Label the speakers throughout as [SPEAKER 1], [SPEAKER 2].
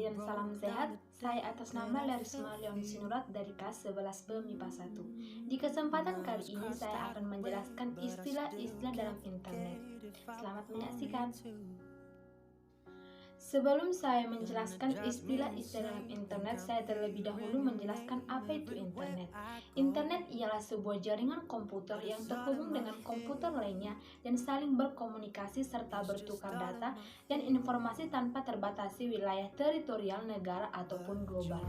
[SPEAKER 1] sekalian, salam sehat. Saya atas nama Larisma Leon Sinurat dari kelas 11B MIPA 1. Di kesempatan kali ini saya akan menjelaskan istilah-istilah dalam internet. Selamat menyaksikan. Sebelum saya menjelaskan istilah-istilah dalam internet, saya terlebih dahulu menjelaskan apa itu internet. Internet ialah sebuah jaringan komputer yang terhubung dengan komputer lainnya dan saling berkomunikasi serta bertukar data dan informasi tanpa terbatasi wilayah teritorial negara ataupun global.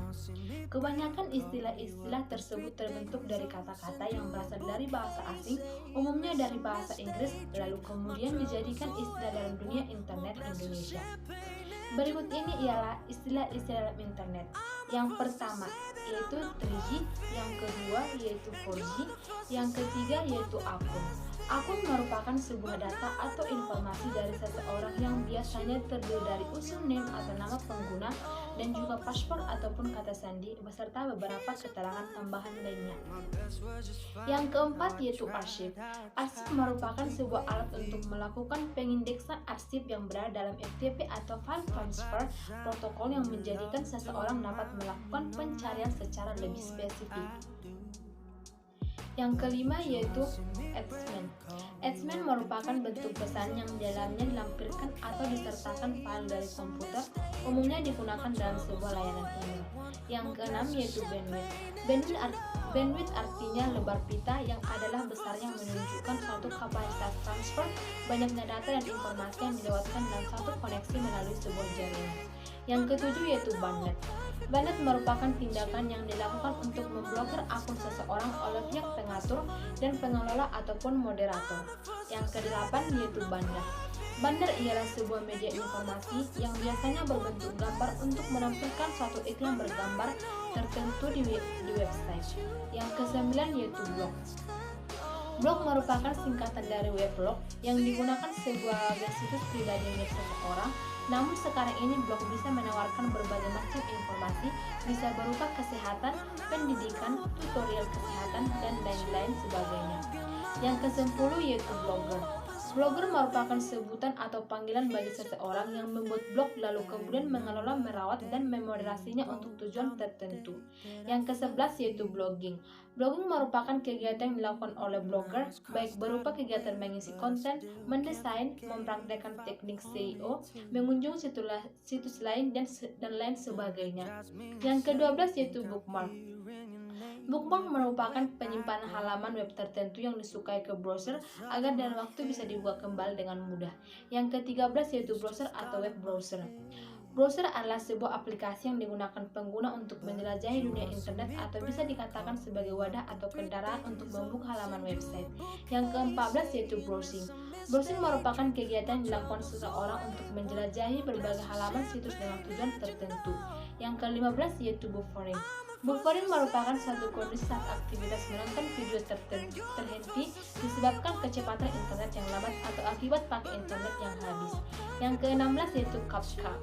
[SPEAKER 1] Kebanyakan istilah-istilah tersebut terbentuk dari kata-kata yang berasal dari bahasa asing, umumnya dari bahasa Inggris, lalu kemudian dijadikan istilah dalam dunia internet Indonesia. Berikut ini ialah istilah-istilah dalam internet. Yang pertama yaitu 3G, yang kedua yaitu 4G, yang ketiga yaitu akun. Akun merupakan sebuah data atau informasi dari seseorang yang biasanya terdiri dari username atau nama pengguna dan juga paspor ataupun kata sandi beserta beberapa keterangan tambahan lainnya. Yang keempat yaitu arsip. Arsip merupakan sebuah alat untuk melakukan pengindeksan arsip yang berada dalam FTP atau file transfer protokol yang menjadikan seseorang dapat melakukan pencarian secara lebih spesifik. Yang kelima yaitu attachment. Attachment merupakan bentuk pesan yang di dalamnya dilampirkan atau disertakan file dari komputer, umumnya digunakan dalam sebuah layanan email. Yang keenam yaitu bandwidth. Bandwidth artinya lebar pita yang adalah besar yang menunjukkan suatu kapasitas transfer banyaknya data dan informasi yang dilewatkan dalam satu koneksi melalui sebuah jaringan. Yang ketujuh yaitu botnet. Botnet merupakan tindakan yang dilakukan untuk memblokir akun seseorang oleh pihak pengatur dan pengelola ataupun moderator. Yang kedelapan yaitu bandar. Bandar ialah sebuah media informasi yang biasanya berbentuk gambar untuk menampilkan suatu iklan bergambar tertentu di website. Yang kesembilan yaitu blog. Blog merupakan singkatan dari weblog yang digunakan sebagai situs pribadi milik seseorang. Namun sekarang ini blog bisa menawarkan berbagai macam informasi, bisa berupa kesehatan, pendidikan, tutorial kesehatan, dan lain-lain sebagainya. Yang ke-10 yaitu blogger. Blogger merupakan sebutan atau panggilan bagi seseorang yang membuat blog lalu kemudian mengelola, merawat, dan memoderasinya untuk tujuan tertentu. Yang ke-11 yaitu blogging. Blogging merupakan kegiatan yang dilakukan oleh blogger, baik berupa kegiatan mengisi konten, mendesain, mempraktekkan teknik SEO, mengunjungi situs lain, dan lain sebagainya. Yang ke-12 yaitu bookmark. Bookmark merupakan penyimpanan halaman web tertentu yang disukai ke browser agar dalam waktu bisa dibuka kembali dengan mudah. Yang ke-13 yaitu browser atau web browser. Browser adalah sebuah aplikasi yang digunakan pengguna untuk menjelajahi dunia internet atau bisa dikatakan sebagai wadah atau kendaraan untuk membuka halaman website. Yang ke-14 yaitu browsing. Browsing merupakan kegiatan yang dilakukan seseorang untuk menjelajahi berbagai halaman situs dengan tujuan tertentu. Yang ke-15 yaitu buffering. Buffering merupakan suatu kondisi saat aktivitas menonton video terhenti disebabkan kecepatan internet yang lambat atau akibat pakai internet yang habis. Yang ke-16 yaitu CAPTCHA.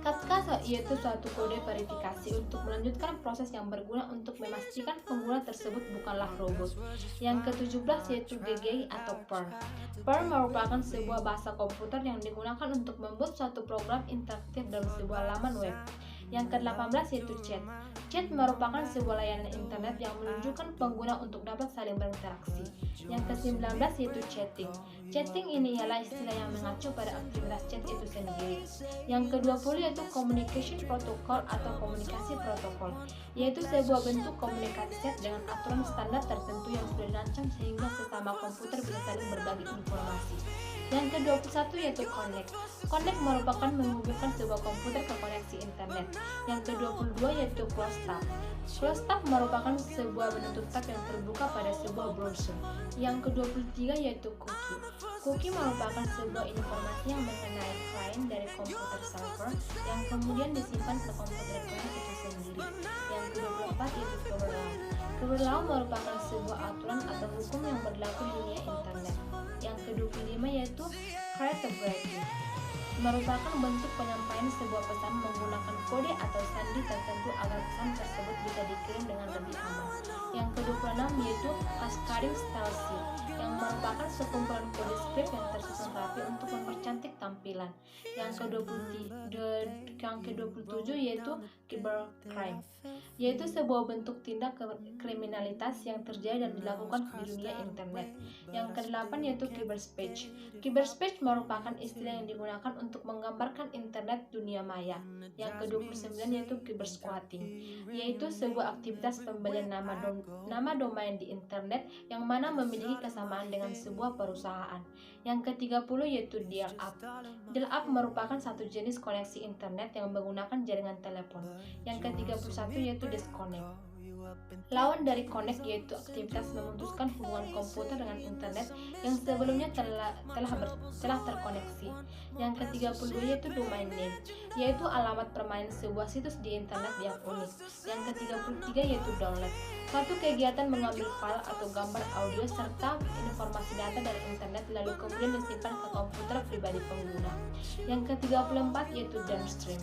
[SPEAKER 1] CAPTCHA yaitu suatu kode verifikasi untuk melanjutkan proses yang berguna untuk memastikan pengguna tersebut bukanlah robot. Yang ke-17 yaitu GGI atau Perl. Perl merupakan sebuah bahasa komputer yang digunakan untuk membuat suatu program interaktif dalam sebuah laman web. Yang ke-18 yaitu chat. Chat merupakan sebuah layanan internet yang menunjukkan pengguna untuk dapat saling berinteraksi. Yang ke-19 yaitu chatting. Chatting ini ialah istilah yang mengacu pada aktivitas chat itu sendiri. Yang ke-20 yaitu communication protocol atau komunikasi protokol, yaitu sebuah bentuk komunikasi chat dengan aturan standar tertentu yang sudah dirancang sehingga sesama komputer bisa saling berbagi informasi. Yang ke-21 yaitu connect. Connect merupakan menghubungkan sebuah komputer ke koneksi internet. Yang ke-22 yaitu close tab. Close tab merupakan sebuah penutup tab yang terbuka pada sebuah browser. Yang ke-23 yaitu cookie. Cookie merupakan sebuah informasi yang mengenai klien dari komputer server yang kemudian disimpan ke komputer klien itu sendiri. Yang ke-24 yaitu cover law. Cover law merupakan sebuah aturan atau hukum yang berlaku di dunia internet. Yang ke-25 yaitu cryptography. Merupakan bentuk penyampaian sebuah pesan menggunakan kode atau sandi tertentu agar pesan tersebut bisa dikirim dengan lebih aman. Yang ke-26 yaitu cascading style sheet. yang merupakan sekumpulan kode script yang tersusun rapi untuk mempercantik tampilan. Yang ke-27 yaitu cybercrime, yaitu sebuah bentuk tindak kriminalitas yang terjadi dan dilakukan di dunia internet. Yang ke-8 yaitu cyberspace. Cyberspace merupakan istilah yang digunakan untuk menggambarkan internet dunia maya. Yang ke-29 yaitu cybersquatting, yaitu sebuah aktivitas pembelian nama domain di internet yang mana memiliki kesamaan dengan sebuah perusahaan. Yang ke-30 yaitu dial-up. Dial-up merupakan satu jenis koneksi internet yang menggunakan jaringan telepon. Yang ke-31 yaitu disconnect. Lawan dari connect yaitu aktivitas memutuskan hubungan komputer dengan internet yang sebelumnya telah terkoneksi. Yang ke-32 yaitu domain name, yaitu alamat permanen sebuah situs di internet yang unik. Yang ke-33 yaitu download, suatu kegiatan mengambil file atau gambar audio serta informasi data dari internet lalu kemudian disimpan ke komputer pribadi pengguna. Yang ke-34 yaitu downstream.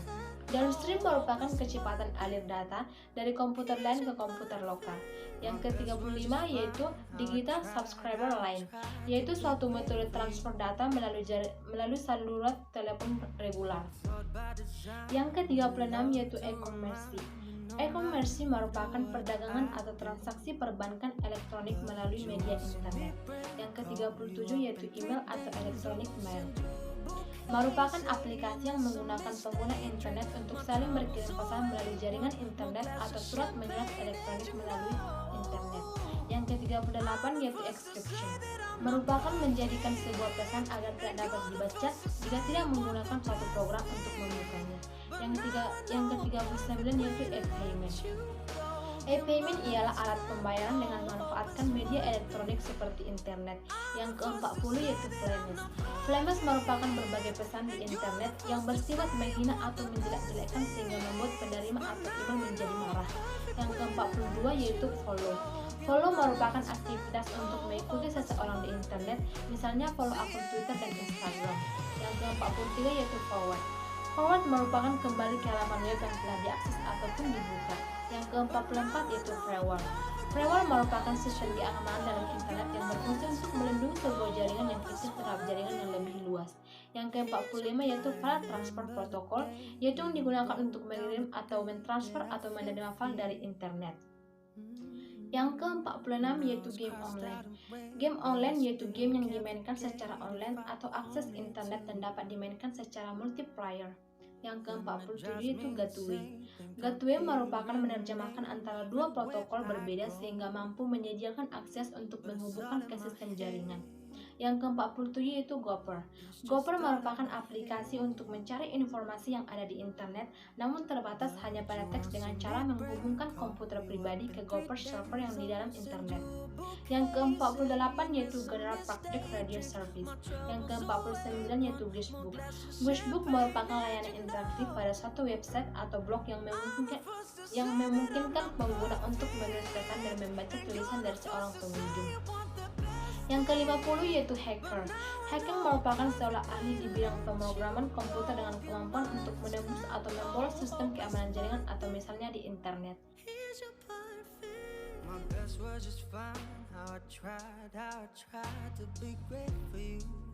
[SPEAKER 1] Downstream merupakan kecepatan alir data dari komputer lain ke komputer lokal. Yang ke-35 yaitu digital subscriber line, yaitu suatu metode transfer data melalui saluran telepon reguler. Yang ke-36 yaitu e-commerce. E-commerce merupakan perdagangan atau transaksi perbankan elektronik melalui media internet. Yang ke-37 yaitu email atau electronic mail, merupakan aplikasi yang menggunakan pengguna internet untuk saling berkirim pesan melalui jaringan internet atau surat menyurat elektronik melalui internet. Yang ke-38 yaitu encryption, merupakan menjadikan sebuah pesan agar tidak dapat dibaca jika tidak menggunakan suatu program untuk membukanya. Yang ke-39 yaitu e-payment. E-payment ialah alat pembayaran dengan memanfaatkan media elektronik seperti internet. Yang ke-40 yaitu flames. Flames merupakan berbagai pesan di internet yang bersifat menghina atau menjelek-jelekkan sehingga membuat penerima atau email menjadi marah. Yang ke-42 yaitu follow. Follow merupakan aktivitas untuk mengikuti seseorang di internet, misalnya follow akun Twitter dan Instagram. Yang ke-43 yaitu forward. Forward merupakan kembali ke halaman web yang telah diakses ataupun dibuka. Yang ke-44 yaitu firewall. Firewall merupakan sistem keamanan dalam internet yang berfungsi untuk melindungi sebuah jaringan yang kecil terhadap jaringan yang lebih luas. Yang ke-45 yaitu file transfer protocol, yaitu yang digunakan untuk mengirim atau mentransfer atau menerima file dari internet. Yang ke-46 yaitu game online. Game online yaitu game yang dimainkan secara online atau akses internet dan dapat dimainkan secara multiplayer. Yang ke-47 yaitu gateway. Gateway merupakan menerjemahkan antara dua protokol berbeda sehingga mampu menyediakan akses untuk menghubungkan ke sistem jaringan. Yang ke-47 yaitu Gopher. Gopher merupakan aplikasi untuk mencari informasi yang ada di internet, namun terbatas hanya pada teks dengan cara menghubungkan komputer pribadi ke Gopher server yang di dalam internet. Yang ke-48 yaitu General Public Radio Service. Yang ke-49 yaitu Guestbook. Guestbook merupakan layanan interaktif pada suatu website atau blog yang memungkinkan pengguna untuk menulis pesan dan membaca tulisan dari seorang pengunjung. Yang ke-50 yaitu hacker. Hacker merupakan seorang ahli di bidang pemrograman komputer dengan kemampuan untuk menembus atau membolos sistem keamanan jaringan atau misalnya di internet. My best was just fine, how I tried to be great for you.